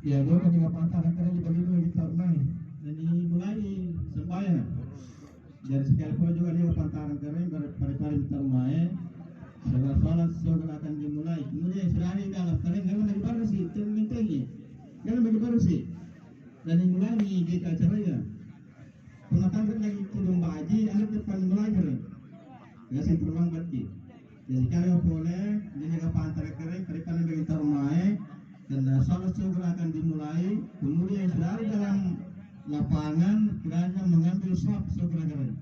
Ya, dia kan juga pantaran karena dibagi dua kita main. Jadi mulai sembahyang. Jadi sekali pula juga dia pantaran kering pada kita main. Setelah sholat segera akan dimulai. Kemudian selain dalam kalian jangan lagi baru sih, tinggi. Jangan bagi baru sih. Dan dimulai di acara ya. Pengetahuan lagi kudung baji, anak depan mulai kering. Kasih terbang bati. Jadi kalau boleh, dia ke pantai kering, daripada bagi termai. Dan sholat segera akan dimulai. Kemudian selalu dalam lapangan kiranya mengambil sop segera kering.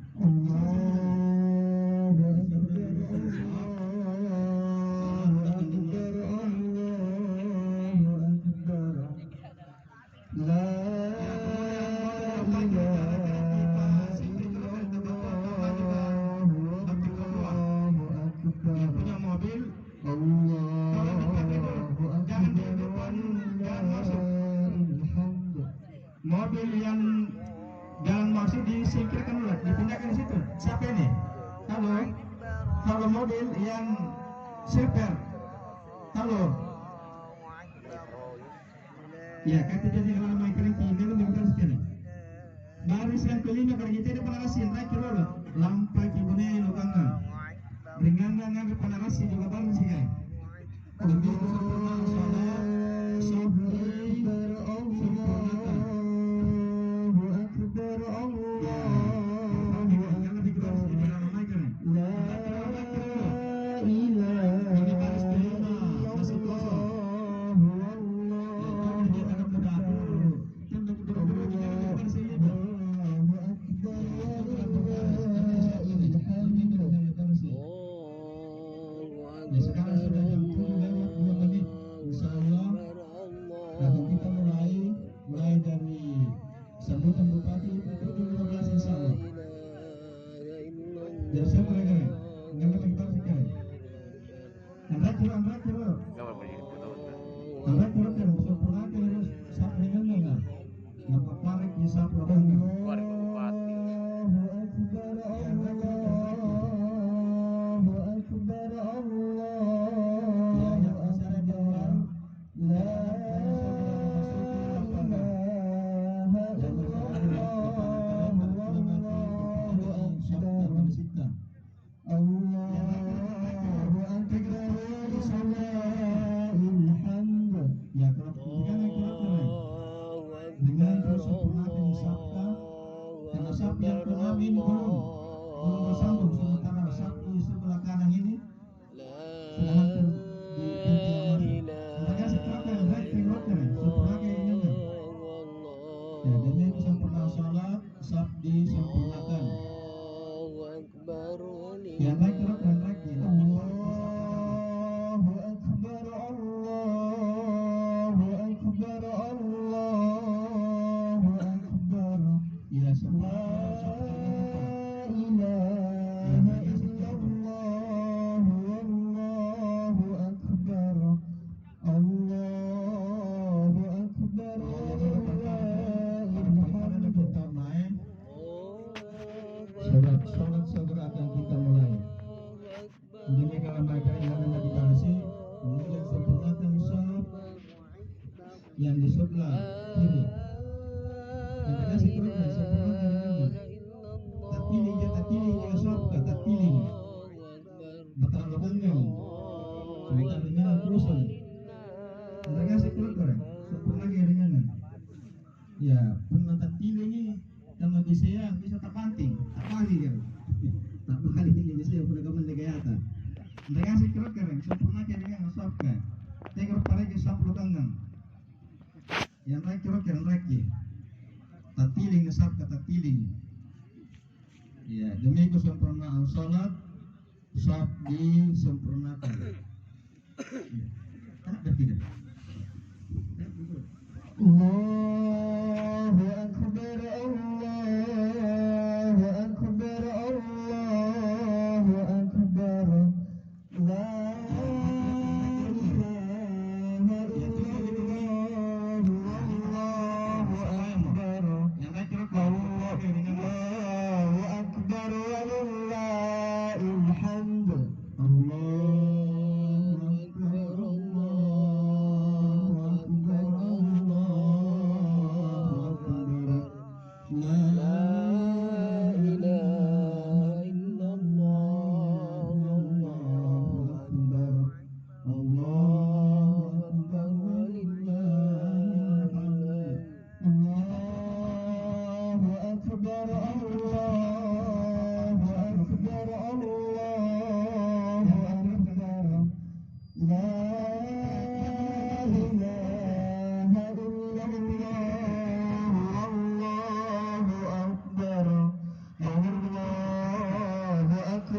Mobil yang jalan masuk disingkirkan dulu, dipindahkan di situ. Siapa ini? Halo mobil yang silver. Halo. Ya, kata jadi kalau main kereta ini lu mengurus sekali. Baris yang kelima kalau kita ada penarasin, terakhir lo lampai kibune lo kangga. Dengan nggak penarasi juga baru sih kan. Lebih sempurna soalnya sofi sempurnakan. Sekarang sudah jam 7 menit, insya Allah. Nanti kita mulai dari sambutan bupati pukul 15 insya Allah. Jadi siapa lagi? Nggak lagi baru sekali. Anda curang. Anda curang kan? Sempurna terus saat dengan nggak? Nampak parik di saat lapangan. Disempurnakan. Yang baik dan lagi. Allahu Akbar, Allahu Akbar, Allahu Akbar. Ya semua ilaha illallah, Allahu Akbar, Allahu Akbar. Sholat segera akan kita mulai. Jadi kalau mereka yang ada di Bansi, kemudian sempurnakan sholat yang di sebelah kiri. Dan kasih teruskan sempurnakan ini. Tatili ya sholat tatili. Betul lebangnya. Sebentar dengan terusan. Dan kasih teruskan sempurnakan ringan. Ya, pernah tatili ini. Kalau bisa terpanting, kan? Tak balik ini bisa punya kawan negara. Mereka sih keren, sempurna kayaknya ngesop kan. Tengok pada ngesop lu kanggang. Yang lain keren lagi. Tatiling ngesop kata tiling. Ya, demi kesempurnaan sholat, sop disempurnakan. Ada tidak? Allahu Akbar, Allahu Akbar, Allahu Akbar. La ilaha illallah, Allahu Akbar. Allahu Akbar, walillahil hamd. Allahu Akbar, Allahu Akbar, Allahu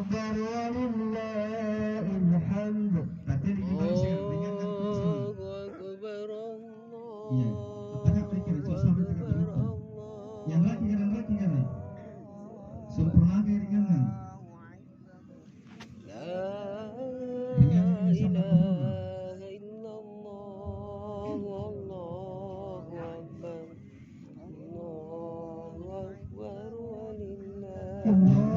akbar walillahil hamd. Berarti dibalas dengan iya, tahap pikir sampai tahap itu. Yang lagi kan. Sempurna keringan. Dengan sama sempurna.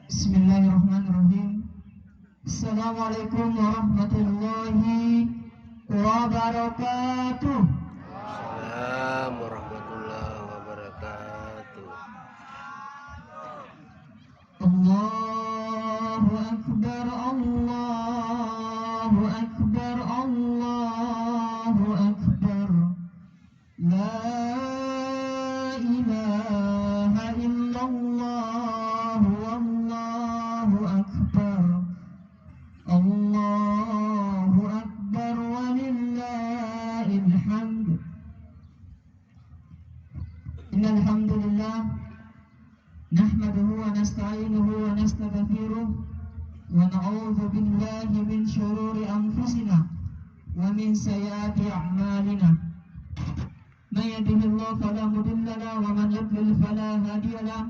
Bismillahirrahmanirrahim. Assalamualaikum warahmatullahi wabarakatuh. Assalamualaikum warahmatullahi wabarakatuh. Allahu akbar, Allahu akbar, Allahu akbar. La ilaha illallah, wallahu akbar. Allahu akbar walillahil hamd. Innal hamdalillah nahmaduhu wa nasta'inuhu wa nastaghfiruh wa na'udzu billahi min shururi anfusina wa min sayyiati a'malina. Man yahdihillahu fala mudilla lahu wa man yudlil fala hadiya lahu.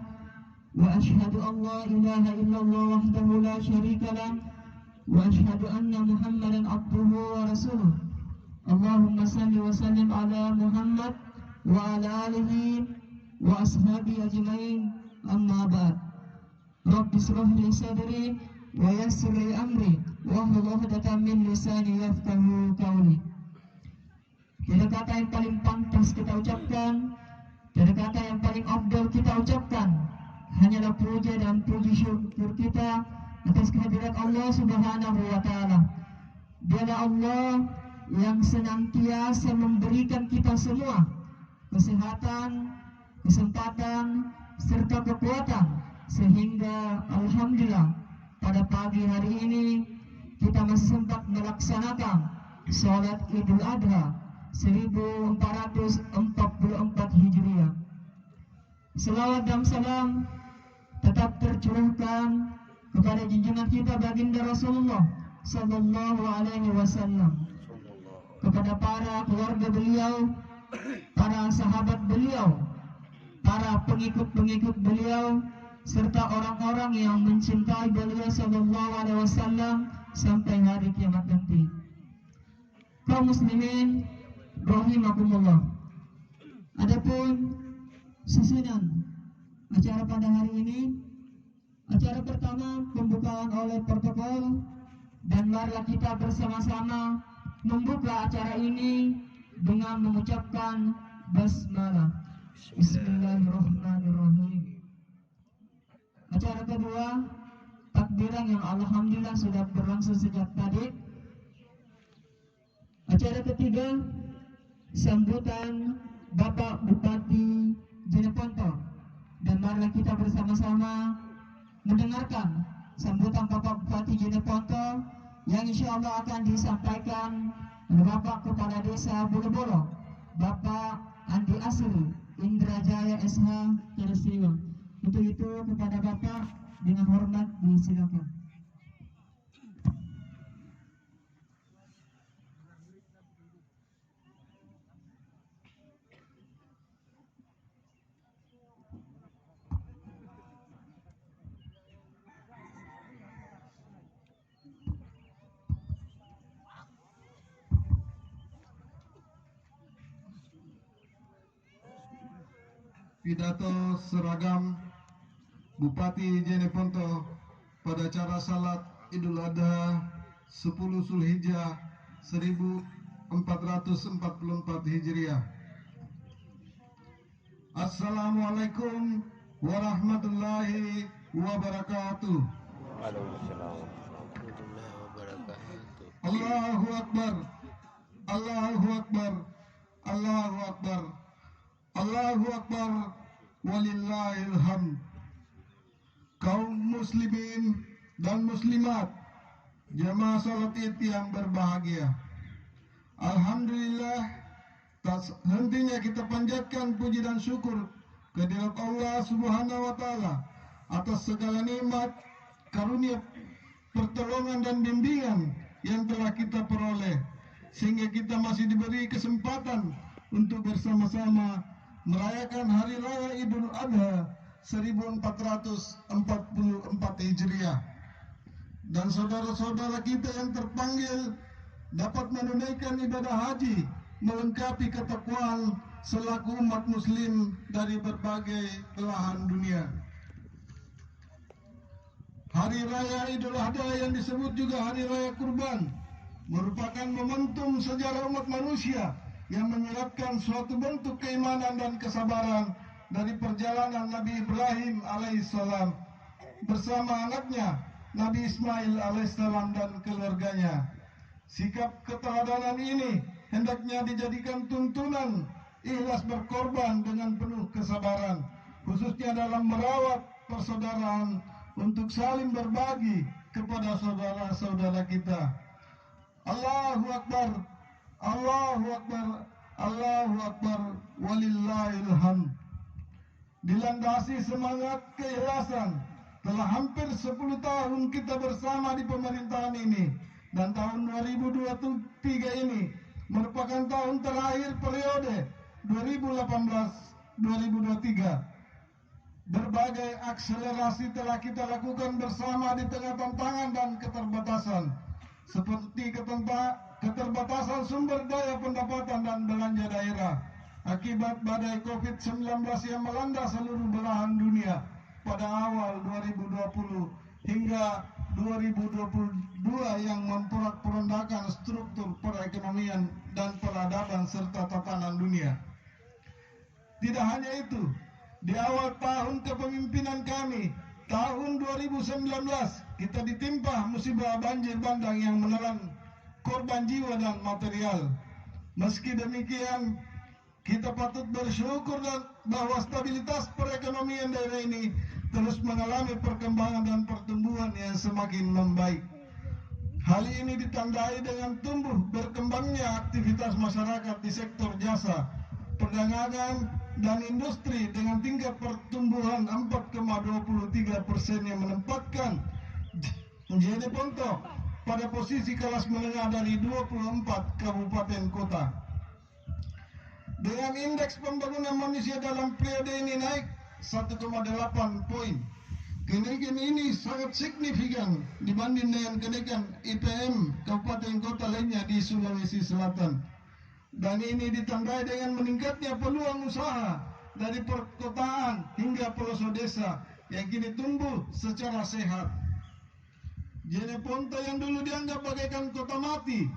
Wa asyhadu an la ilaha illallah wahdahu la syarika lahu wa asyhadu anna Muhammadan abduhu wa rasuluh. Allahumma salli wa sallim ala Muhammad wa ala alihi wa ashabihi ajmain. Amma ba'd. Rabbi shrah li sadri wa yassir li amri wahlul 'uqdatam min lisani yafqahu qawli. Tidak kata yang paling pantas kita ucapkan, tidak kata yang paling afdal kita ucapkan, hanyalah puja dan puji syukur kita atas kehadirat Allah Subhanahu wa taala. Dialah Allah yang senantiasa memberikan kita semua kesehatan, kesempatan, serta kekuatan, sehingga alhamdulillah pada pagi hari ini kita masih sempat melaksanakan sholat Idul Adha 1444 Hijriah. Selawat dan salam tetap tercurahkan kepada junjungan kita baginda Rasulullah sallallahu alaihi wasallam, kepada para keluarga beliau, para sahabat beliau, para pengikut-pengikut beliau, serta orang-orang yang mencintai beliau sallallahu alaihi wasallam sampai hari kiamat nanti. Kaum muslimin rahimakumullah. Adapun susunan acara pada hari ini, acara pertama pembukaan oleh protokol, dan marilah kita bersama-sama membuka acara ini dengan mengucapkan basmalah. Bismillahirrahmanirrahim. Acara kedua, takbiran yang alhamdulillah sudah berlangsung sejak tadi. Acara ketiga, sambutan Bapak Bupati Jeneponto, dan marilah kita bersama-sama mendengarkan sambutan Bapak Bupati Jeneponto yang insya Allah akan disampaikan oleh Bapak Kepala Desa Bolo-Bolo, Bapak Andi Asri Indrajaya SH Peristiwa. Untuk itu kepada Bapak dengan hormat disilakan. Pidato seragam Bupati Jeneponto pada acara salat Idul Adha 10 Zulhijjah 1444 Hijriah. Assalamualaikum warahmatullahi wabarakatuh. Waalaikumsalam warahmatullahi wabarakatuh. Allahu Akbar, Allahu Akbar, Allahu Akbar, Allahu Akbar, walillahil hamd. Kaum muslimin dan muslimat, jamaah salat Id yang berbahagia. Alhamdulillah, tak hentinya kita panjatkan puji dan syukur kehadirat Allah Subhanahu wa taala atas segala nikmat, karunia, pertolongan dan bimbingan yang telah kita peroleh, sehingga kita masih diberi kesempatan untuk bersama-sama merayakan Hari Raya Idul Adha 1444 Hijriah. Dan saudara-saudara kita yang terpanggil dapat menunaikan ibadah haji melengkapi ketakwaan selaku umat muslim dari berbagai belahan dunia. Hari Raya Idul Adha yang disebut juga Hari Raya Kurban merupakan momentum sejarah umat manusia yang menyeratkan suatu bentuk keimanan dan kesabaran dari perjalanan Nabi Ibrahim alaihissalam bersama anaknya Nabi Ismail alaihissalam dan keluarganya. Sikap keteladanan ini hendaknya dijadikan tuntunan ikhlas berkorban dengan penuh kesabaran, khususnya dalam merawat persaudaraan untuk saling berbagi kepada saudara-saudara kita. Allahu Akbar, Allahu Akbar, Allahu Akbar, walillahil hamd. Dilandasi semangat keikhlasan, telah hampir 10 tahun kita bersama di pemerintahan ini, dan tahun 2023 ini merupakan tahun terakhir periode 2018-2023. Berbagai akselerasi telah kita lakukan bersama di tengah tantangan dan keterbatasan, seperti keterbatasan sumber daya pendapatan dan belanja daerah akibat badai COVID-19 yang melanda seluruh belahan dunia pada awal 2020 hingga 2022 yang memporak-porandakan struktur perekonomian dan peradaban serta tatanan dunia. Tidak hanya itu, di awal tahun kepemimpinan kami, tahun 2019, kita ditimpa musibah banjir bandang yang menelan korban jiwa dan material. Meski demikian, kita patut bersyukur bahwa stabilitas perekonomian daerah ini terus mengalami perkembangan dan pertumbuhan yang semakin membaik. Hal ini ditandai dengan tumbuh berkembangnya aktivitas masyarakat di sektor jasa, perdagangan, dan industri dengan tingkat pertumbuhan 4,23% yang menempatkan Jeneponto pada posisi kelas menengah dari 24 kabupaten kota. Dengan indeks pembangunan manusia dalam periode ini naik 1,8 poin. Kenaikan ini sangat signifikan dibanding dengan kenaikan IPM kabupaten kota lainnya di Sulawesi Selatan. Dan ini ditandai dengan meningkatnya peluang usaha dari perkotaan hingga pelosok desa yang kini tumbuh secara sehat. Jeneponto yang dulu dianggap bagaikan kota mati,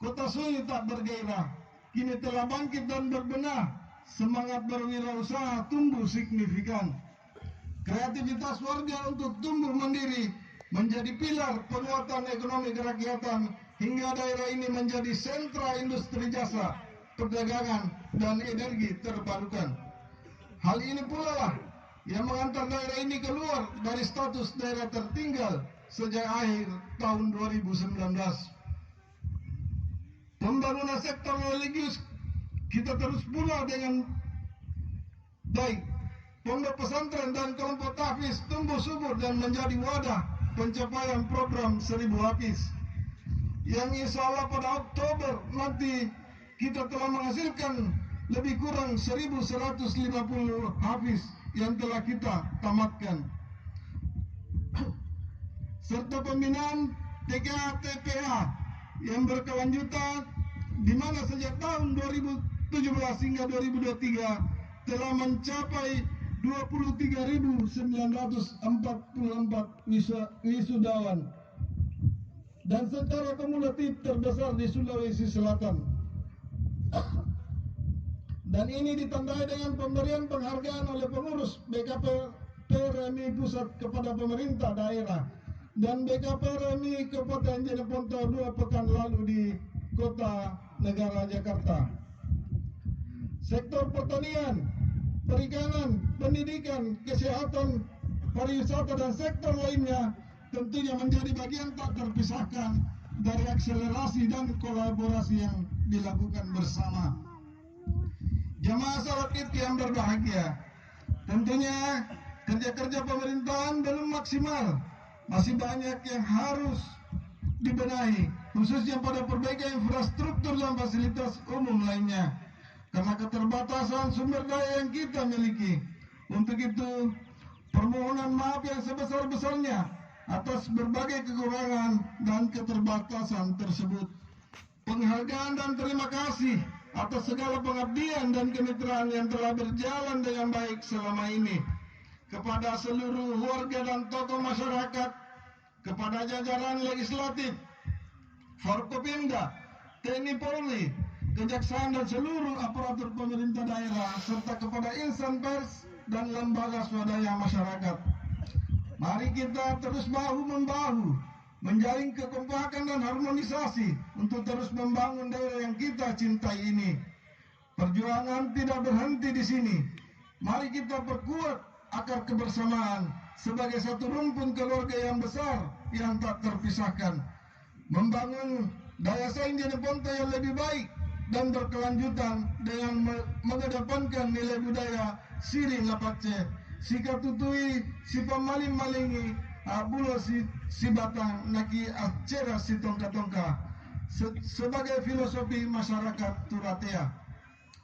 kota sunyi tak bergairah, kini telah bangkit dan berbenah. Semangat berwirausaha tumbuh signifikan. Kreativitas warga untuk tumbuh mandiri menjadi pilar penguatan ekonomi kerakyatan hingga daerah ini menjadi sentra industri jasa, perdagangan, dan energi terbarukan. Hal ini pula lah yang mengantar daerah ini keluar dari status daerah tertinggal sejak akhir tahun 2019. Pembangunan sektor religius kita terus pula dengan baik. Pondok pesantren dan kelompok tahfiz tumbuh subur dan menjadi wadah pencapaian program 1000 hafiz. Yang insya Allah pada Oktober nanti kita telah menghasilkan lebih kurang 1150 hafiz yang telah kita tamatkan. Serta pembinaan TKA TPA yang berkelanjutan di mana sejak tahun 2017 hingga 2023 telah mencapai 23.944 wisudawan dan secara kumulatif terbesar di Sulawesi Selatan. Dan ini ditandai dengan pemberian penghargaan oleh pengurus BKP PRMI Pusat kepada pemerintah daerah dan BKP PRMI Kabupaten Jeneponto 2 pekan lalu di Kota Negara Jakarta. Sektor pertanian, perikanan, pendidikan, kesehatan, pariwisata dan sektor lainnya tentunya menjadi bagian tak terpisahkan dari akselerasi dan kolaborasi yang dilakukan bersama. Jamaah salat Id yang berbahagia, tentunya kerja-kerja pemerintahan belum maksimal, masih banyak yang harus dibenahi, khususnya pada perbaikan infrastruktur dan fasilitas umum lainnya, karena keterbatasan sumber daya yang kita miliki. Untuk itu, permohonan maaf yang sebesar-besarnya atas berbagai kekurangan dan keterbatasan tersebut. Penghargaan dan terima kasih atas segala pengabdian dan kemitraan yang telah berjalan dengan baik selama ini kepada seluruh warga dan tokoh masyarakat, kepada jajaran legislatif, Forkopimda, TNI Polri, Kejaksaan dan seluruh aparatur pemerintah daerah, serta kepada insan pers dan lembaga swadaya masyarakat. Mari kita terus bahu-membahu menjalin kekompakan dan harmonisasi untuk terus membangun daerah yang kita cintai ini. Perjuangan tidak berhenti di sini. Mari kita perkuat akar kebersamaan sebagai satu rumpun keluarga yang besar yang tak terpisahkan. Membangun daya saing Jeneponto yang lebih baik dan berkelanjutan dengan mengedepankan nilai budaya Siri Lapacce, Sika Tutui, Si Pamaling Malingi, Abulo si Batang, Naki Acera si Tongka-Tongka sebagai filosofi masyarakat Turatea.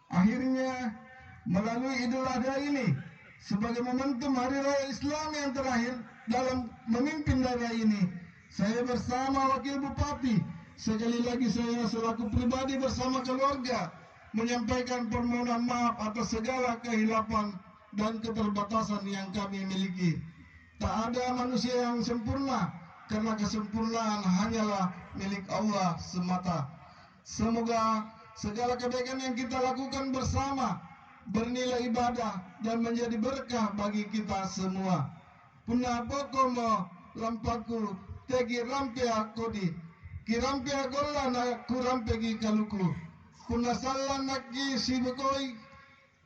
Akhirnya melalui Idul Adha ini sebagai momentum Hari Raya Islam yang terakhir dalam memimpin daerah ini, saya bersama Wakil Bupati, sekali lagi saya selaku pribadi bersama keluarga menyampaikan permohonan maaf atas segala kehilapan dan keterbatasan yang kami miliki. Tak ada manusia yang sempurna, karena kesempurnaan hanyalah milik Allah semata. Semoga segala kebaikan yang kita lakukan bersama bernilai ibadah dan menjadi berkah bagi kita semua. Punna pokomo lampaku tegi rampea kodi, kirampea golla na kurampegi kaluku. Punna sallan naki sibukoi,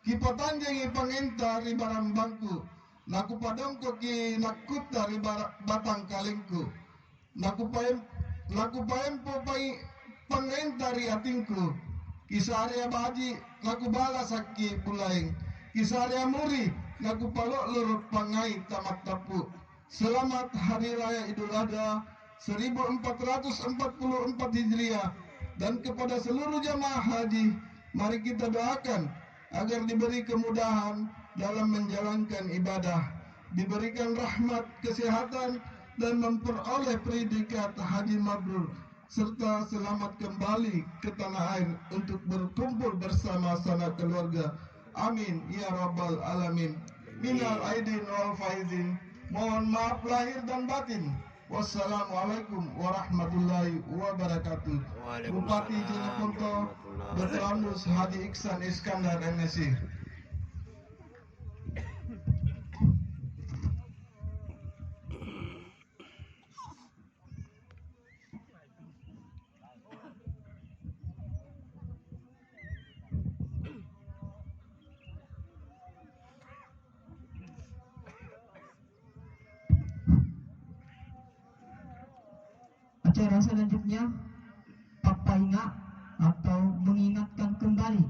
kipatanjengi pangenta ribaram bangku. Naku padongko ki nakut dari batang kalingku. Naku paempo pai pangentari atingku. Kisaria baji naku balas sakki pulaing. Kisaria muri naku palok lurut pangai tamat tapu. Selamat Hari Raya Idul Adha 1444 Hijriah. Dan kepada seluruh jamaah haji, mari kita doakan agar diberi kemudahan dalam menjalankan ibadah, diberikan rahmat, kesehatan, dan memperoleh predikat haji mabrur, serta selamat kembali ke tanah air untuk berkumpul bersama sanak keluarga. Amin ya rabbal alamin. Minal aidin wal faizin. Mohon maaf lahir dan batin. Wassalamualaikum warahmatullahi wabarakatuh. Bupati Jeneponto Dr. Anus Hadi Iksan Iskandar MSI. Acara selanjutnya Papainga atau mengingatkan kembali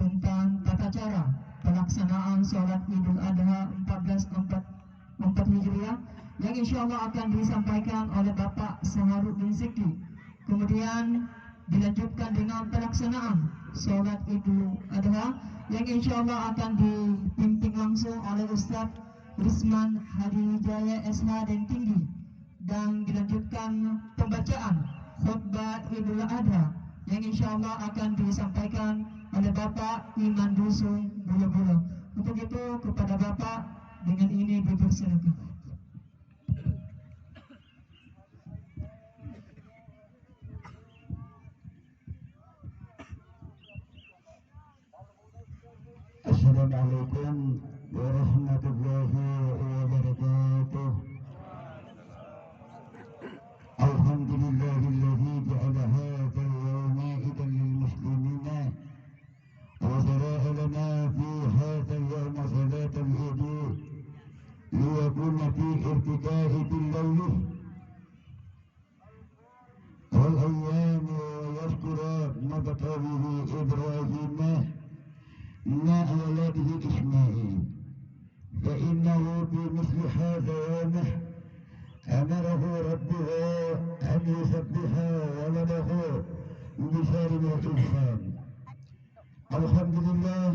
tentang tata cara pelaksanaan sholat Idul Adha 1444 Hijriah yang insyaallah akan disampaikan oleh Bapak Saharuddin Zikri. Kemudian dilanjutkan dengan pelaksanaan sholat Idul Adha yang insyaallah akan dipimpin langsung oleh Ustaz Risman Hadi Wijaya SH dan Tinggi, dan dilanjutkan pembacaan khutbah Idul Adha yang insyaallah akan disampaikan oleh Bapak Iman Dusun Bulu-Bulu. Untuk itu kepada Bapak dengan ini dipersilakan. Assalamualaikum warahmatullahi wabarakatuh. Alhamdulillahilladzi ja'ala hadzal yawma idan lil muslimina wa shara'a lana fi hadzal yawma salatal Eid liyakuna fi irtika'i bil layl wal ayyam wa yashkura mabtawihi Ibrahim مع ولده إسماعيل فإنه بمثل هذا يومه أمره ربه أن يسبح ولده بشار والإحسان. Alhamdulillah,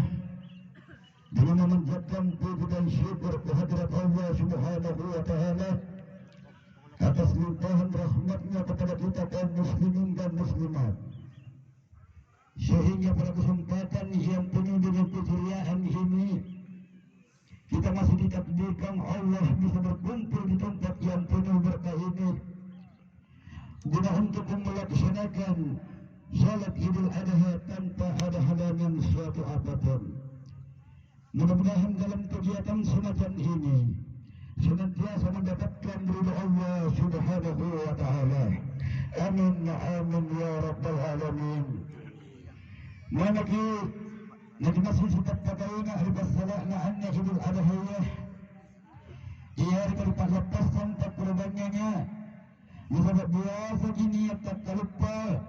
dengan memanjatkan puji dan syukur kehadirat Allah Subhanahu wa Ta'ala atas limpahan rahmatnya kepada kita kaum muslimin dan muslimat, sehingga pada kesempatan yang penuh dengan keceriaan ini kita masih ditakdirkan Allah bisa berkumpul di tempat yang penuh berkah ini guna untuk melaksanakan salat Idul Adha tanpa ada halangan suatu apapun. Mudah-mudahan dalam kegiatan semacam ini senantiasa mendapatkan ridha Allah Subhanahu wa Ta'ala. Amin amin ya rabbal alamin. Manaki najmasih sifat patayna ribasalakna anna Idul Adha ia dikalipat lepas tanpa korbannya. Misalnya biasa gini yang tak terlupa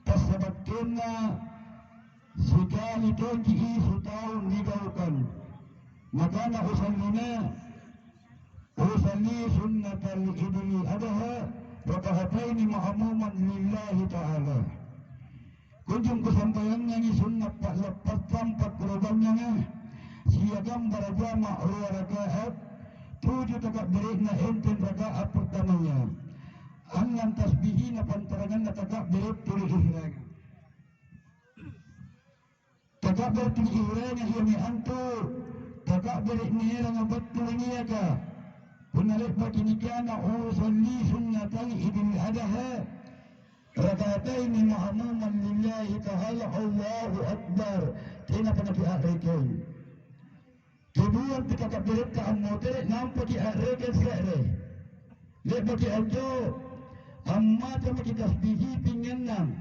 pas sabatnya sekali toji setahun digaukan maka nak usalli sunnatal Idul Adha raka'ataini ma'muman lillahi ta'ala. Kunjung kesampaiannya ni sunnah tak lepas tanpa korbannya. Sia gambar jamak 2 rakaat 7 tegak berikna enten rakaat pertamanya. Angan tasbihina pantarangan tegak berik tuli ihran. Tegak berik tuli ihran yang ni antu tegak berik ni yang betul ni aga. Punalik bagi nikana usalli sunnatal Idul Adha raka'ataini ma'muman lillahi ta'ala Allahu Akbar. Kena pada diakhirkan. Kedua kita tak berit ka amote nampak diakhirkan sekre. Lek bagi ajo amma sama kita tasbihi pingenam.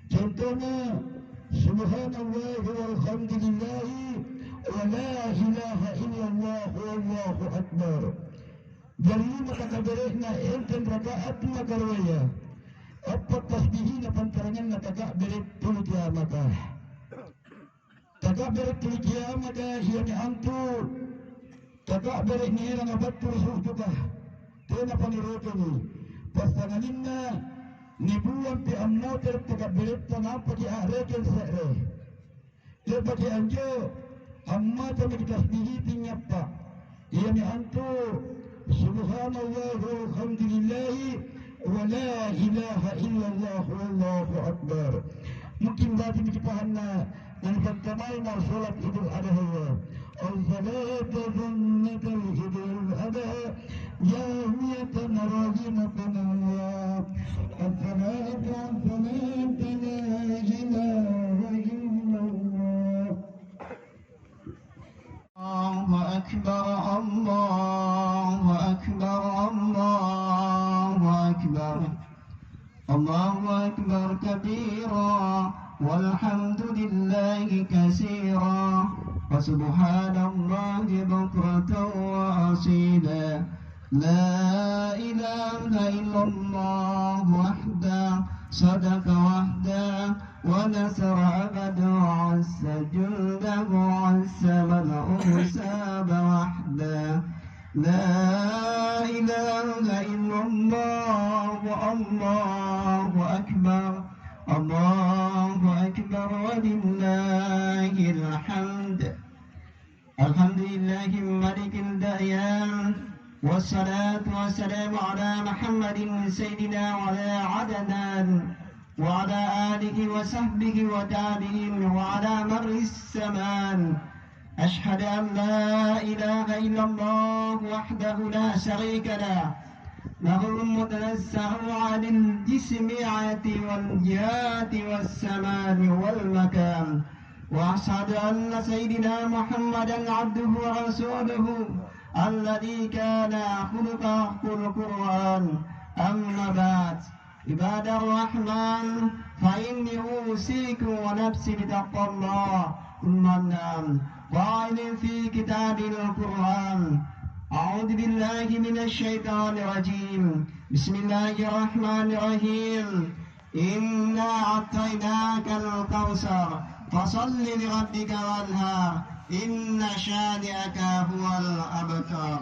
Contohnya subhanallah walhamdulillah wa la ilaha illallah wallahu akbar. Jadi maka beritna enten rakaat makarwaya. Apa tasbihin pantarangan na tagak berit tuli kiamata. Tagak berit tuli kiamata iya ni antu. Tagak berit ni erang abatul sujudah. Tena paniroto ni. Pasanganinna ni buwan pi ammoter tagak berit tanapa di ahreken sekre. Lepas di anjo amma tami tasbihi pinyapa. Iya ni antu subhanallah walhamdulillah wa la ilaha illallah wallahu akbar. Mungkin tadi dipahana dan pertama salat Idul Adha. Al-salatu sunnatul Idul Adha jamiatan rahimakum Allah. Al-salatu sunnatul la ilaha illallah. Allahu akbar Allahu akbar Allahu akbar Allahu akbar kabira walhamdulillahi katsira wa subhanallahi bukratan wa asila. La ilaha illallah wahda sadaqa wahda ونصر عبده وعز جنده وعز من أصاب وحده لا إله إلا الله الله أكبر الله أكبر ولله الحمد الحمد لله ملك الديان والصلاة والسلام على محمد سيدنا وعلى عدنان وعلى آله وصحبه وتابعين وعلى مر الزمان أشهد أن لا إله إلا الله وحده لا شريك له له المتنزه عن الجسمية والجهات والزمان والمكان وأشهد أن سيدنا محمدا عبده ورسوله الذي كان خلق القرآن أما بعد عباد الرحمن فإني أوصيكم ونفسي بتقوى الله ثم النام قائل في كتاب القرآن أعوذ بالله من الشيطان الرجيم بسم الله الرحمن الرحيم إنا أعطيناك الكوثر فصل لربك وانهار إن شانئك هو الأبتر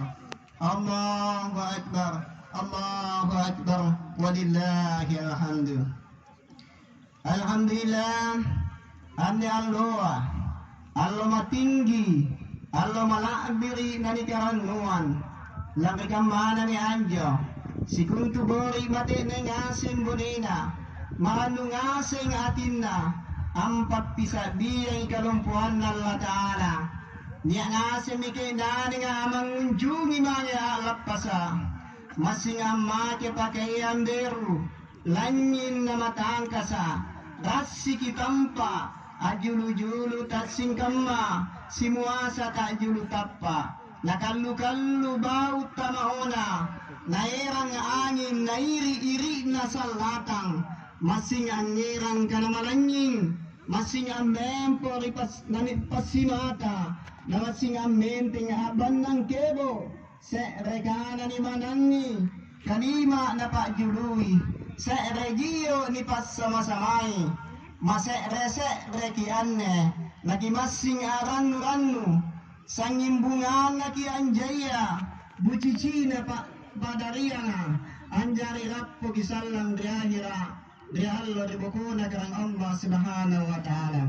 الله أكبر الله أكبر ولله الحمد Alhamdulillah ande Allah matinggi Allah malabiri nani karannuan lagi kamana ni anjo sikuntu bori mate nengasin bonina maranu ngasing atinna ampat pisa biyang kalumpuan Allah Ta'ala niya ngasing mikinani nga mangunjungi mga lapasa masing amake pakaian deru langin na matangkasa rasi kitampa ajulu-julu tak singkama simuasa tak julu tappa nakallu-kallu bau tamaona nairang angin nairi-iri na salatang masing angirang kanamalangin masing ambempo ripas nanit pasimata na masing ambenting aban ng kebo se regana ni manangi kalima na pajului se regio ni pas sama-samai mase rese rekianne lagi masing aran-ranu sangimbungan lagi anjaya bucici na padariana anjari rappo kisallang di akhira di Allah di bukuna karang Allah subhanahu wa ta'ala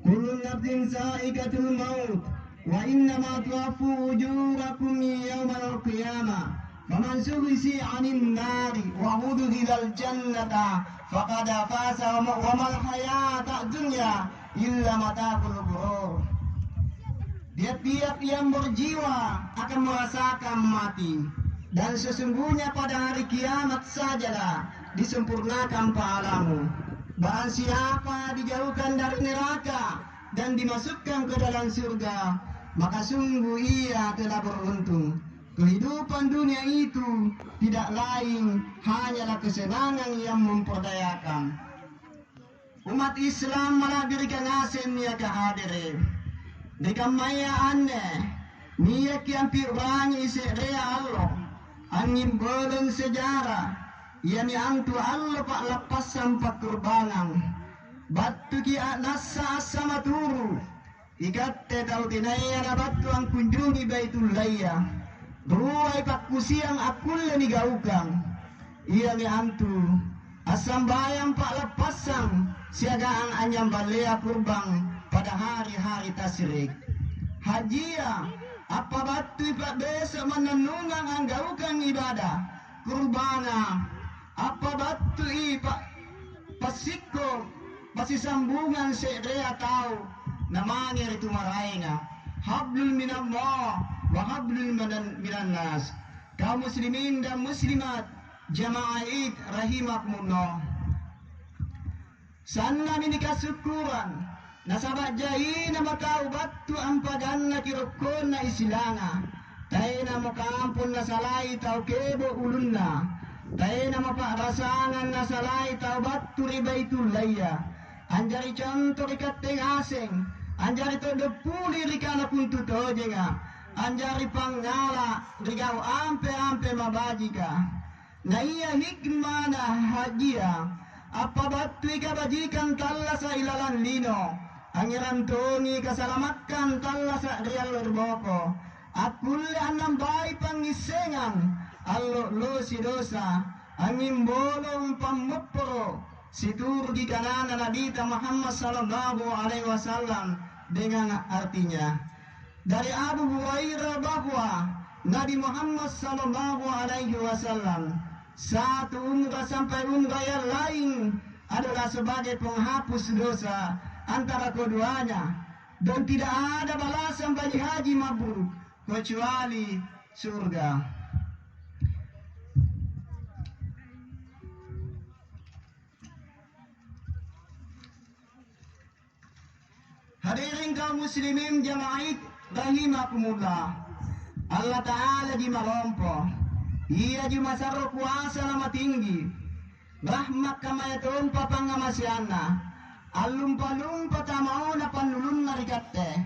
kullu nafsin sa'iqatul maut wa innama tuwaffu ujurakum yawmal qiyamah faman zuhziha 'anil nari wa udkhilal jannata faqad faza wa mal hayatud dunya illa mata'ul ghurur. Tiap-tiap yang berjiwa akan merasakan mati dan sesungguhnya pada hari kiamat sajalah disempurnakan pahalamu. Barang siapa dijauhkan dari neraka dan dimasukkan ke dalam surga, maka sungguh ia telah beruntung. Kehidupan dunia itu tidak lain hanyalah kesenangan yang memperdayakan. Umat Islam malah berikan asen ya kehadirin. Dekat maya ane, niat yang pirangi serea Allah, angin bolong sejarah, yang tu Allah pak lepas sampai kurbanang, batu ki nasa sama turu, ikat tahu tinaya na batu ang kunjungi baitul laya, ruai pak kusiang akul ni gaukang, ia ni antu, asam bayang pak lepasang, siagaan anyam balea kurbang. Pada hari-hari tasrik hajia apa batu pak besok menenungan anggaukan ibadah kurbana apa batu pak pasiko pasi sambungan serea tahu namanya itu maraina hablul minallah wa hablul minan nas kaum muslimin dan muslimat jamaah id rahimakumullah sanna minika syukuran nasabat jai nama tahu batu ampadan na kirokon na isilanga tayo na makampun na salay tau kebo ulunna tayo na maparasangan na salay tau batu ribaitul laya anjari contoh rikat tengaseng anjari to depuli rikana puntu tojenga anjari pangala rigau ampe-ampe mabajika na iya hikmah na hajia apa batui kabajikan talla sa ilalan lino, angiran tongi kasalamatkan talla sa real lerboko, akulle anam bai pangisengan, allo lo si dosa, angin bolong pamupro, situr di kanan Nabi Muhammad sallallahu alaihi wasallam dengan artinya dari Abu Hurairah bahwa Nabi Muhammad sallallahu alaihi wasallam satu umrah sampai umrah yang lain adalah sebagai penghapus dosa antara keduanya dan tidak ada balasan bagi haji mabrur kecuali surga. Hadirin kaum muslimin jamaah rahimakumullah. Allah Ta'ala di malompo, ia di masaro kuasa nama tinggi, rahmat kamaya tumpa pangamasiana, alumpa-lumpa tamau na panulun na rikate,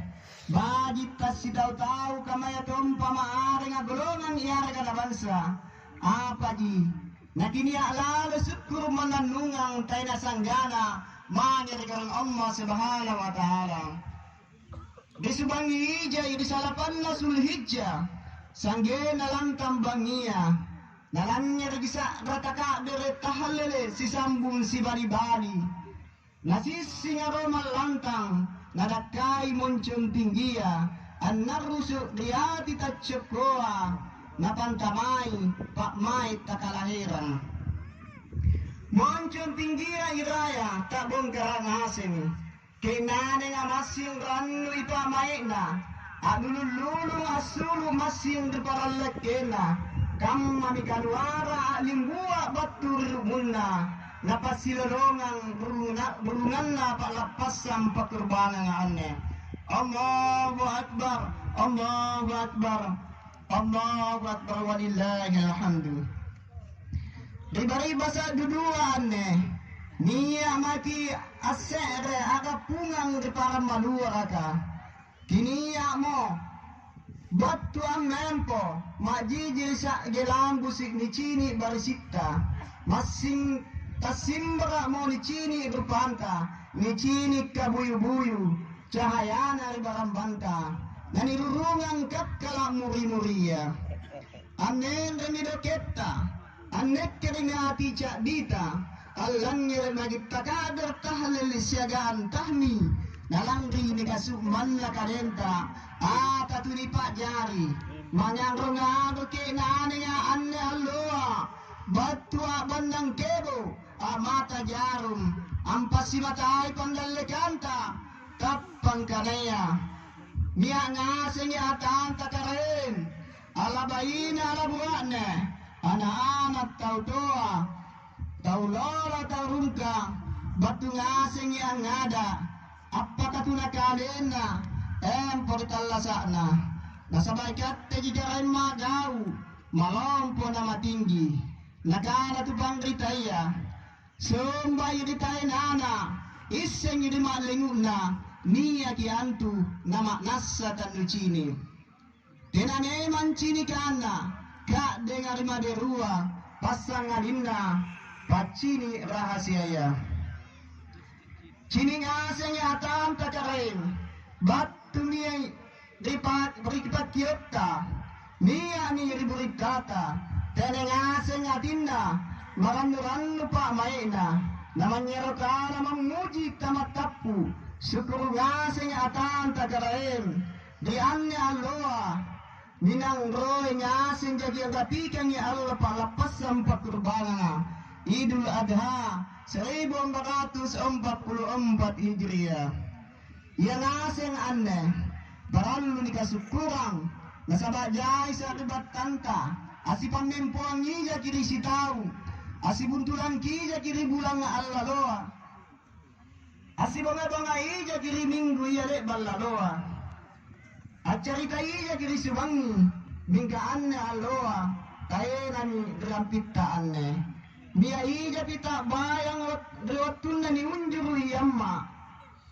bagi tas si tahu-tahu kamaya tumpa maari nga golongan iara ka na bansa, apa ji, na kini alala syukur mananungang tayo na sanggana, mangirikarang Allah subhanahu wa ta'ala. Di subangi ijay, di salapan na sulhijja, sangge nalang tambangiya, nalangnya regisa rataka dere tahalele si sambung si bari-bari, nasisi nga romal lantang, nadakai muncung tinggiya, an narusuk diati tatsukoa, napantamay, pakmay takalahiran. Muncung tinggiya iraya, tabong karangasin, kinane nga masing ranu ipamaina, adulululung asulu masing riparalakena, kam mamikanuara alimbua batur muna, napasilolongang burungan na palapasang pakurbangan ane. Allahu Akbar, Allahu Akbar, Allahu Akbar walillahil hamdu. Riba-riba sa duduan niya mati asere aga pungang di para maluar ka. Kiniya mo batu ang mempo majijil sa gelang busik ni cini barisita masing tasimbra mo ni cini rupanta ni cini kabuyu-buyu cahaya na ribarambanta nanirurungang katkala muri-muriya anen remidoketa anek keringati cak dita alangnya magita kadar tahlil siagaan tahmi nalangri ni kasukman la kadenta katuni pak jari manyang ngado ke nane nga anne alloa batua bandang kebo mata jarum ampasi matai pandalle kanta kapang kanaya mia ngaseng atan takaren ala bayina ala buane anak-anak tau doa tau lora tau rungka batu ngaseng yang ngada apakah tuna kalena portalla sana nasabaikat tejijaran magau malompo nama tinggi nakana tu pangritaya sombai ritai nana iseng di malinguna niya kiantu nama nasa tanucini tenane mancini kana kak dengar maderua pasang alinna pacini rahasia cini ngaseng atam takarain batu niya berikat kiota niya ni riburit kata teneng ngaseng atinna maran-ran pak maina namanya rokana memuji tamat tapu syukur ngaseng atam takarain di anne alloa minang roy ngaseng jadi agapikan ya Allah palapasam pakurbangan Idul Adha 1444 Hijriah. Yang ngaseng aneh baralu nikasukurang nasabak jai sa akibat tanta asipan mempoang ija kiri si tahu asibuntulan kija kiri bulang Allah doa asibonga-bonga ija kiri minggu iya lek balla doa acarita ija kiri subangi mingka anne alloa kayenani rampita anne Mia ija pita bayang rewatuna ni unjuru yamma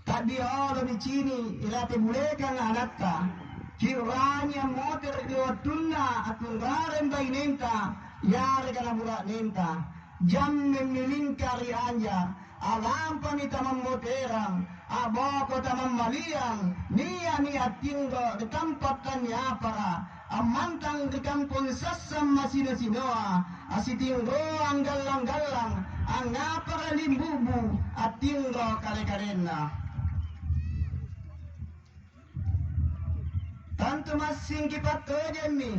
tadi olo di cini ilate bulekan anatta kiranya motor rewatuna atun garen bay nenta yare kana burak nenta jam memilingkari anja, alam panita memoterang, aboko tamam maliang, nia tinggal di tempat tanya para, amantang di kampung sasam masina-sinoa, asitinggo ang galang-galang, ang ngapara limbubu, at tinggo kare-karena. Tanto masing kipato jemi,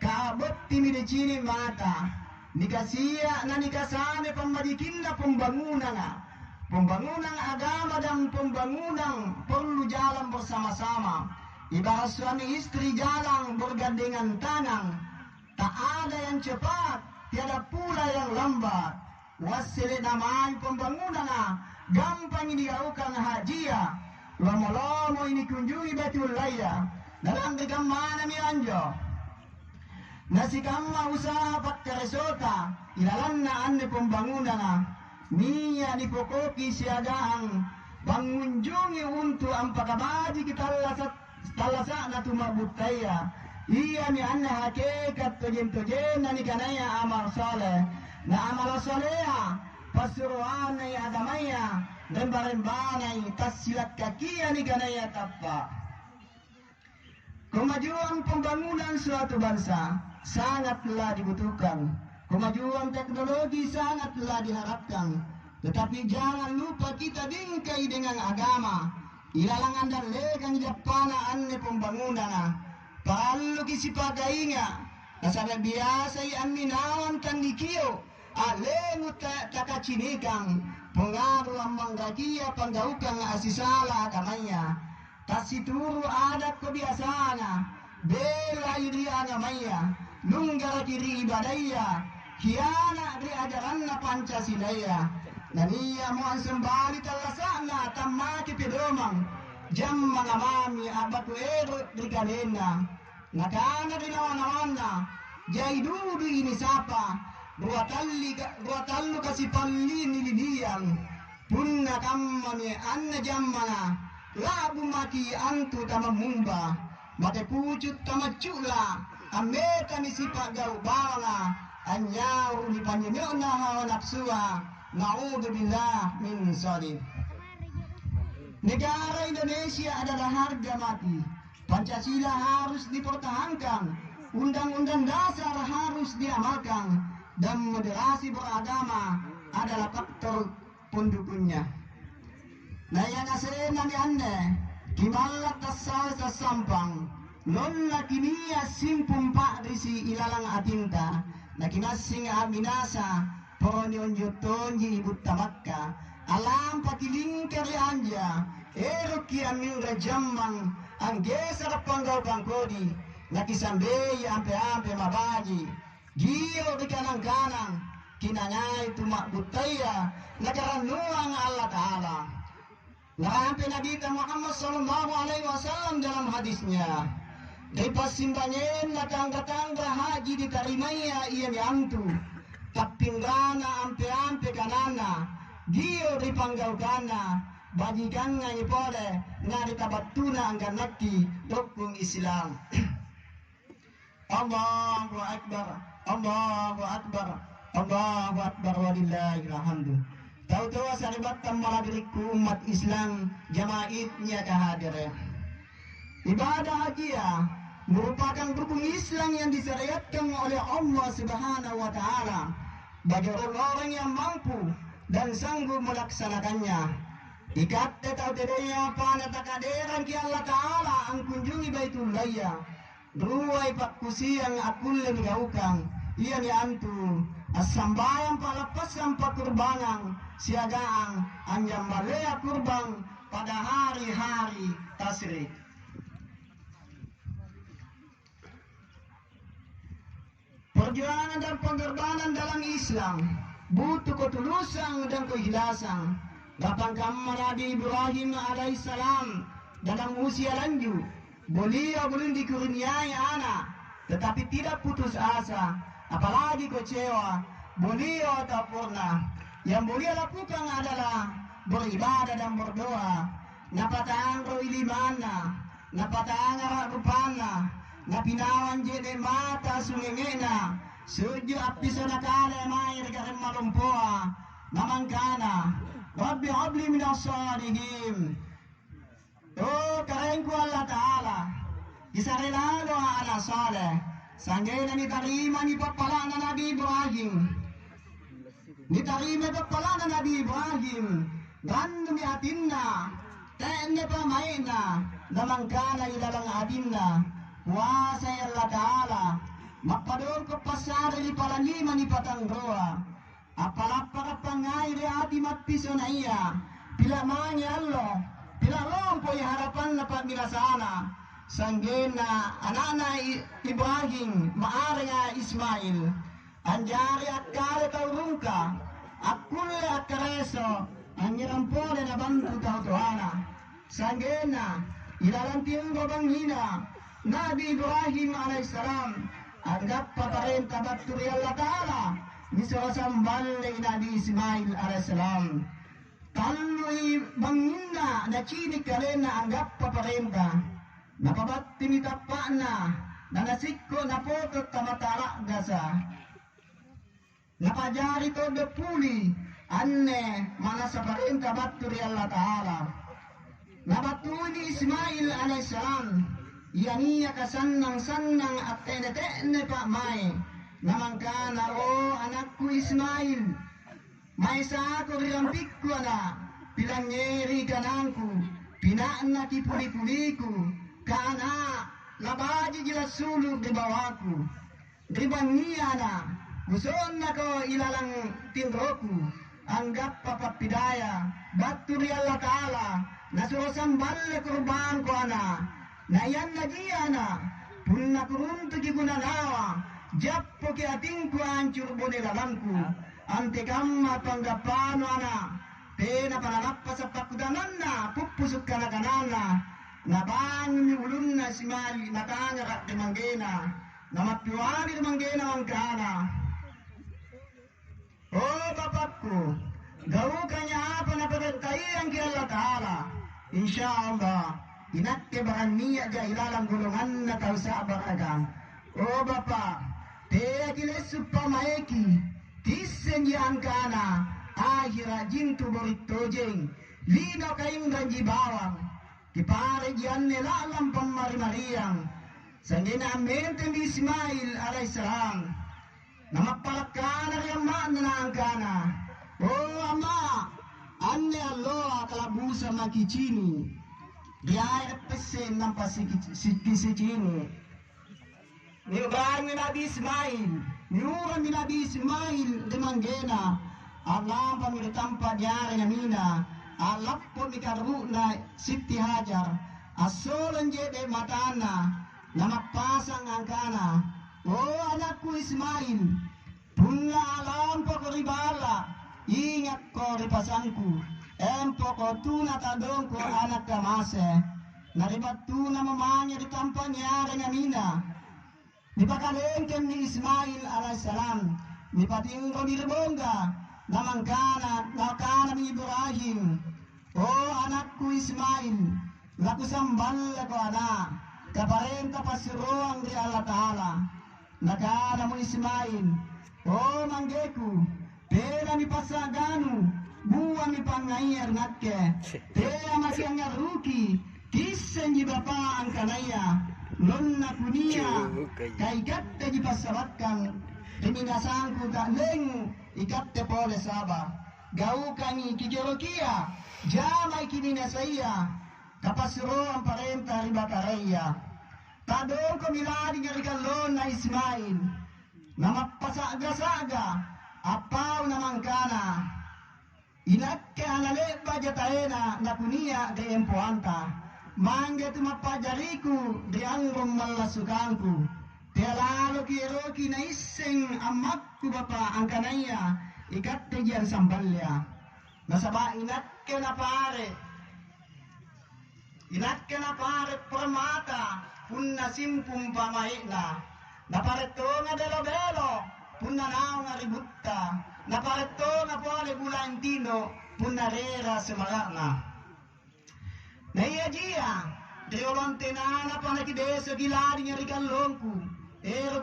kaabot timidicini mata, nikasiya na nikasame pambadikin na pembangunan agama dan pembangunan perlu jalan bersama-sama. Ibarat suami istri jalan bergandengan tangan, tak ada yang cepat, tiada pula yang lambat. Wasile namanya pembangunan, gampang dilakukan hajiya, lama-lama ini kunjungi Baitul Laya. Dalam dekam mana mi anjo, nasi kama usaha pakkaresota, ilalan na ane pembangunan niya ni pokoki siagaan, bangunjungi untuk ampakabaji kita talasa na tumabutaya, iya ni ane hakikat tojen na ni kanaya amal soleh, na amal soleh pasuruan na agamaya, remba-rembanay tasilat kakiya ni kanaya tappa. Kemajuan pembangunan suatu bangsa sangatlah dibutuhkan. Kemajuan teknologi sangatlah diharapkan. Tetapi jangan lupa kita bingkai dengan agama. Ilalangan dan legang Japana anne pembangunan. Palu kisipagainga. Nasabi biasa yang minawan tandikio. Alemu takacinikan. Pengaruh manggakia panggaukan asisala agamanya. Tasituru adat kebiasaannya, bela diri agamanya, lunggara kiri ibadaya, hiana dari ajaranna Pancasilaya. Dan ia mohon sembali talasana tamaki pedomang, jam mengamami abatu ero di kalena. Nakana di lawan-lawanna, jai dudu ini sapa, buatallu kasih palli nilidiang, punna kammane anna jammana. Labu maki antu tama mumba, mate pucut tama cula, ameta ni sipak gau bala, anyau ni panyonyona hawa nafsua, na'udzubillah min zalim. Negara Indonesia adalah harga mati. Pancasila harus dipertahankan, undang-undang dasar harus diamalkan, dan moderasi beragama adalah faktor pendukungnya. Nah yang asena ni ande, kimalak tasal sa sampang, nolla kimia simpum pak risi ilalang atinta, na kinasing aminasa, ponyon jotonji ibu tamakka, alam pakiling kari anja, ero ki amin rajamang, ang gesar panggaw pangkodi, na kisambey ampe-ampe mabaji, giyo di kanang-kanang, kinangay tumak butaya, nagaranuang Allah Ta'ala. Narampi Nabi Muhammad sallallahu alaihi wasallam dalam hadisnya, dari pasimbanyen na tangga-tangga haji ditarimaya iyan yantu, tapinggana ampe-ampe kanana, giyo dipanggaw kana, bajikan nga ipole, nga ditabatuna ang ganaki, dokung Islam. Allahu Akbar, Allahu Akbar, Allahu Akbar, walillahil hamdu. Tahu-tahu saribatan malagiriku umat Islam jamaitnya kehadiran. Ibadah haji merupakan rukun Islam yang disyariatkan oleh Allah Subhanahu wa Ta'ala bagi orang-orang yang mampu dan sanggup melaksanakannya. Ikat tahu tidaknya pada takadiran ki Allah Ta'ala ang kunjungi Baitul Laya. Ruai pakusi yang akul mengaukang. Ia ni antu asambayang palapasan pakurbangan siagaan anjam balea kurban pada hari-hari tasrik. Perjuangan dan pengorbanan dalam Islam butuh ketulusan dan keikhlasan. Dapat kamar Nabi Ibrahim alaihissalam dalam usia lanjut, beliau belum dikurniai anak, tetapi tidak putus asa, apalagi kecewa. Beliau tak pernah. Yang beliau lakukan adalah beribadah dan berdoa. Napatang roili mana, napatang rupana, napinawan jene mata sungengena, Suju api sanakala mai rikarim malumpoa namangkana Rabbi habli minas salihin. Oh karengku Allah Ta'ala isarilalo ala saleh sanggena ni tarima ni papalana Nabi Ibrahim papalana Nabi Ibrahim dan mi atinna tenne pamaina namangkana ilalang atinna kuasa Allah Ta'ala mapadol ko pasara ni palangima ni patanggroa apalapa kapangai re ati matpiso na iya pilamanya Allah pilalong po harapan na pagmilasana sanggena anana Ibrahim maari nga Ismail anjari akkare taurungka akkule akkareso anyirampole na bantu tautuhana sanggena ilalantin robanghina Nabi Ibrahim alaihissalam anggap paparenta baturi Allah Ta'ala misorasambal Nabi Ismail alaihissalam talui banginna na cinik kalena anggap paparenta napabatti ni tapana na nasikko na foto tamatara gasa napajari to depuli anne mana sa parenta baturi Allah Ta'ala nabatui ni Ismail alaihissalam Ianiya kasannang-sannang at tene-tene pa may namangkana o anakku Ismail may sa ako rilampik ko na pilanyeri kanangku pinaan ki puli-puliku kana labaji jelas suluk di bawahku ribangiya na guson na ko ilalang tinroku anggap papapidaya baturi Allah Ta'ala nasurasambal kurban ko na nayan na diana punna kuruntu ki gunanawa jappo ki atingku ancur bone lalamku ante kamma panggapano ana pena pananappa sa pakudananna puppusuk kana-kanana nabangun ni ulunna simali natanya rak di manggena namapiwani di manggena mangkana oh bapakku gawukannya apa na pagantaian ki Allah Ta'ala insyaallah inakke bahan niya ja ilalang gulungan na tau sa baragang. O Bapa, te kilesu pamaeki, tisen yang kana, akhira jintu borito jeng, lino kayong ganji bawang, kipare janne lalang pamari-mariang, sanggina amente ni Ismail alaihissalam, namapalakana riyaman na ang kana. O Ama, anne alloa kalabusa makicini, dia pesen nampak sikit-sikit ni orang Nabi Ismail ni orang Nabi Ismail di manggena alam pamir tanpa diare namina alap pun dikaru na Siti Hajar asolan je de matana nama pasang angkana oh anakku Ismail punna alam poko ribala ingat ko ripasangku empoko tuna tadongko anak kamase naribat tuna mamanya di tampanya dengan mina dipakalengkem ni Ismail alaihissalam dipatingko di rebongga namangkana nakana ni Ibrahim oh anakku Ismail laku sambal ko anak kaparenta pasiruang di Allah Ta'ala nakana mo Ismail oh manggeku pera ni pasaganu buang ni pangayar nakke pera masih ngaruki kisen di bapa angkanaya nonna kunia kai gatte di pasabatkan demi nasangku tak leng ikatte pole saba gau kani kijerokia jamai kini nasaya kapasro ang parenta ribakaraya tadong ko miladi ngarikalon na Ismail namapasaga-saga apaw namangkana inakke analet bajataena na kunia de empoanta mangge tumapajariku di angrom malasukanku telalo kiroki na iseng amakku bapa angkanaya ikatte jian sambalya nasaba inakke na pare permata punna simpum pamaina na pare tonga belo punna naunga ributta na pare tonga pole bulantino punna rera semarana na iya jia triolontenana panaki desa gilari nga rikallongku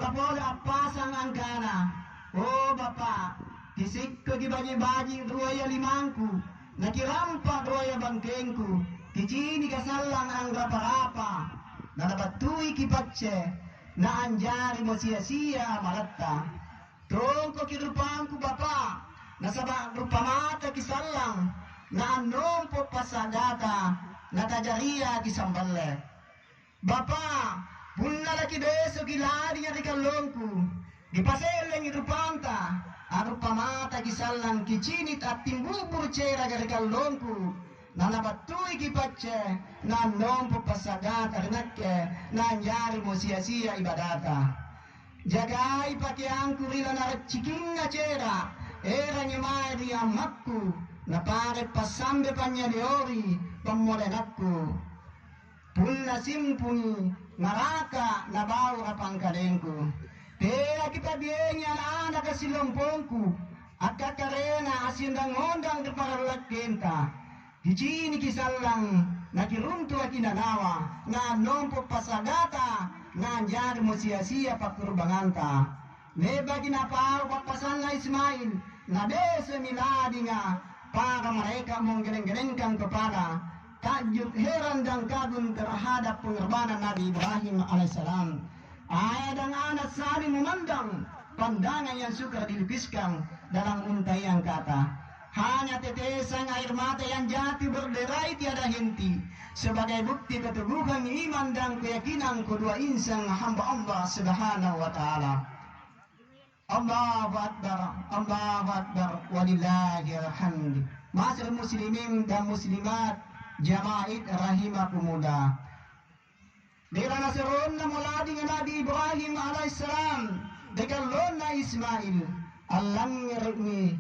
kapolda apasang angkana. Oh Bapak, kisikko gibaji-baji ruaya limangku, nakirampak ruaya bangkengku, kicini kasalang ang rapa-rapa, nanabatui kipatse, na anjari mo sia-sia malatta. Tungko kirupangku Bapak, nasaba rupa mata kisalang, na anompo pasagata, natajaria kisamballe. Bapak, punna laki beso kiladi nga rikalongku, dipaseleng irupanta, arupa mata kisalang kicinit at timbubur cera garikalongku, nanabatui kipatse, na nompo pasagata rinakke, na anjari mo sia-sia ibadata. Jagai pakiangku rila na ciking na cera, era nyamai di amakku, na pare pasambe panyadiori, pamolenakku. Punna simpuni, maraka na bau rapangkalengku. Pera kita bienya anak kasilompongku, akakarena asindang-ondang keparalat kenta. Hicini kisalang, nakiruntu akinanawa, na nompo pasagata, na anjari mo sia-sia pakurbanganta. Leba kinaparo papasan na Ismail, na desa miladi nga, para mereka mong geleng-gelengkan kepada takjub heran dan kagum terhadap pengorbanan Nabi Ibrahim alaihissalam. Ayah dan anak saling memandang pandangan yang suka dilukiskan dalam untaian kata. Hanya tetesan air mata yang jatuh berderai tiada henti sebagai bukti keteguhan iman dan keyakinan kedua insan hamba Allah Subhanahu wa taala. Allahu Akbar, walillahil hamd. Ma'asyiral muslimin dan muslimat, jamaah rahimakumullah. Dirana seron na muladi nga Nabi Ibrahim alaihissalam, dekalon na Ismail, alam ni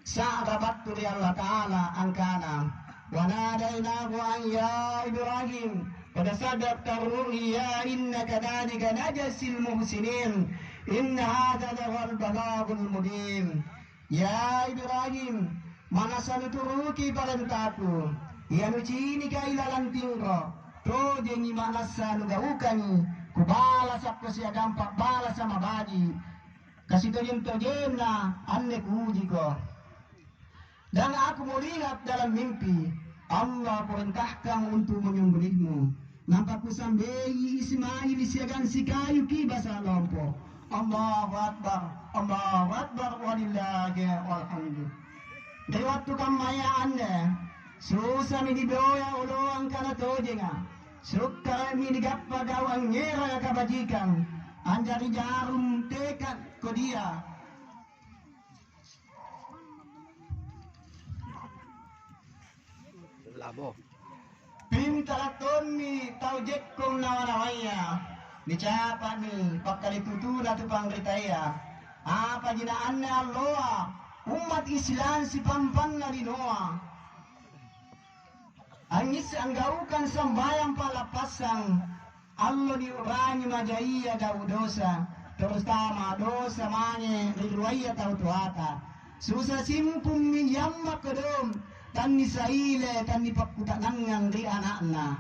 sa rabattu li Allah Ta'ala angkana. Wanadaynahu an ya Ibrahim, pada sadaqta ru'ya innaka kadhalika najzil muhsinin. Inna hadha lawal balagul mubin. Ya Ibrahim, mana sanuturuki parentaku, yanu cini ka ilalanting ko, to jengi manasa nugaukani, kubalas ako siya dampak balas sama baji, kasi tojen na anne kuuji ko. Dan aku melihat dalam mimpi, Allah perintahkan untuk menyembelihmu. Nampak kusambehi Ismail siagan si kayu kibasa lompo. Allahu Akbar, walillahi walhamdulillah. Dari waktu kamaya anda, susah mi diboya uloang kana tojenga, suka mi digappa gawang nyera kabajikan, anjari jarum tekad kodia. Labo. Pintalaton mi taujek kong nawanawaya, dicapa ni pagkalitutula tu pangritaya, apa jinaan na Allah, umat Islam si pampan na linoa. Angis ang gaukan sambayang palapasang, Allah ni urani majaiya daw dosa, terus tama dosa manye riluaya tau tuata. Susah simpung mi yamma kedom, tan ni saile tan ni pakutanangan di anakna.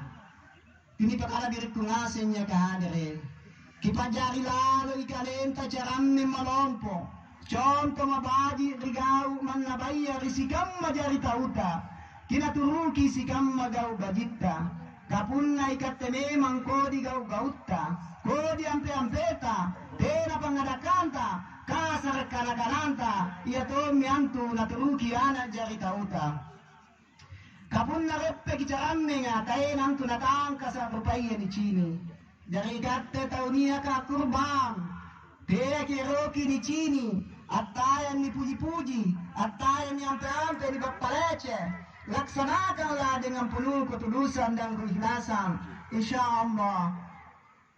Ini perkara diriku ngasenya kahadere. Kipajari lalu ikalenta caramme malompo. Contoh mabaji rigau manabaya risikam majari tauta. Kinaturuki sikam magau bajita. Kapunna ikatte memang kodi gau gautta. Kodi ampe-ampeta. Tena pangadakanta. Kasar kanakananta. Ia tomi antu naturuki anak jari tauta. Kapun na reppe kicaramme nga tayo nang tunatangka sa rupaya ni Chini. Dari katte taunia ka kurban. Kaya kiroki ni Chini. At tayo ni puji-puji. At tayo ni ampe-ampe ni Bapaleche. Laksanakanlah dengan penuh ketulusan dan keikhlasan. Insyaallah.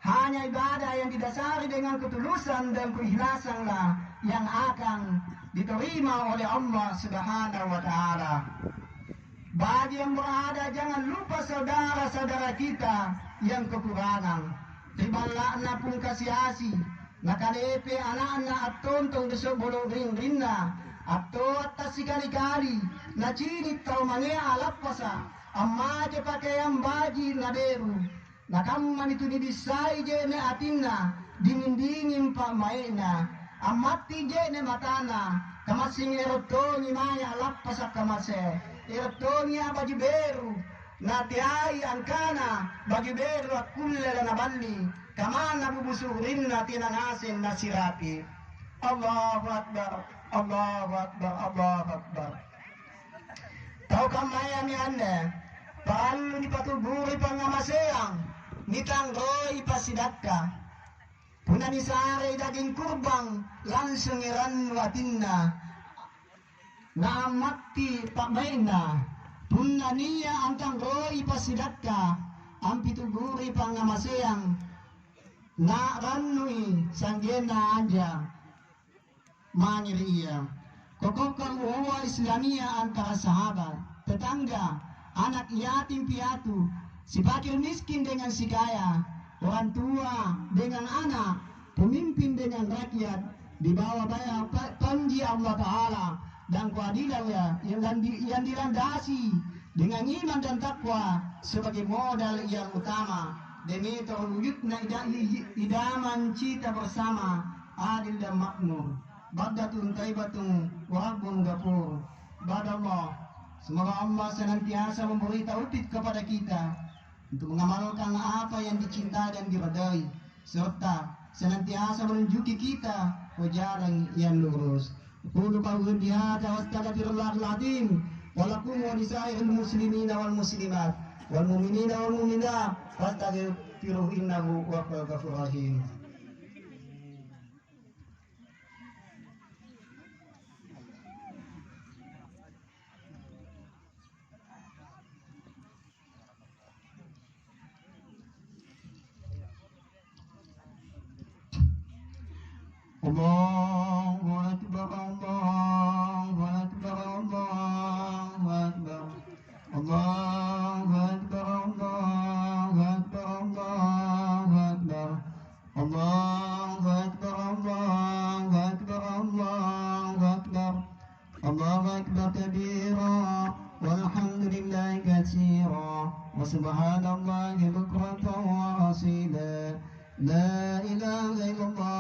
Hanya ibadah yang didasari dengan ketulusan dan keikhlasanlah yang akan diterima oleh Allah Subhanahu wa taala. Bagi yang berada, jangan lupa saudara-saudara kita yang kekurangan. Tibalakna pun kasih asih. Nakalepe anak-anak at-tontong desok bolong ring-ringna. Atau atas sekali-kali. Nacinit tau mangea alapasa. Amma je pakai yang baji naderu. Nakamman itu didisai je ne atinna, dingin-dingin pak maina, amati je ne matana, kamasing erotoni maya lappasak kamase, erotoni baju beru, natiai angkana, baju beru akulle na balli, kamana bubusurinna tinangasin nasirapi. Allahu Akbar, Allahu Akbar, Allahu Akbar. Tahu kamaya ni anda, palu ni patuburi pangamaseang, nitangroi pasidaka. Puna ni sare daging kurbang, langsung iran watinna. Naamati pamaina, puna niya ang tangroi pasidaka, ang pituguri pangamaseang, na ranui sanggena anja, mangiria. Kokokang uwa Islamia antara sahabat, tetangga, anak yatim piatu, si fakir miskin dengan si kaya, orang tua dengan anak, pemimpin dengan rakyat, di bawah bayar panji Allah Ta'ala dan keadilannya yang dilandasi dengan iman dan takwa sebagai modal yang utama demi terwujudnya idaman cita bersama adil dan makmur. Badatun taibatun warabbun ghafur. Badallah, semoga Allah senantiasa memberi taufik kepada kita untuk mengamalkan apa yang dicintai dan diridai, serta senantiasa menunjuki kita ke jalan yang lurus. Qulu qawli hadza wa astaghfirullahal azim wa lakum wa lisairil muslimina wal muslimat wal mu'minina wal mu'minat fastaghfiruhu innahu huwal ghafurur rahim. Allahu Akbar, Allahu Akbar, Allahu Akbar, Allahu Akbar, Allahu Akbar, Allahu Akbar, Allahu Akbar, Allahu Akbar, Allahu Akbar, Allahu Akbar kabira, walhamdulillahi katsira, wa subhanallahi bukratan wa asila, la ilaha illallah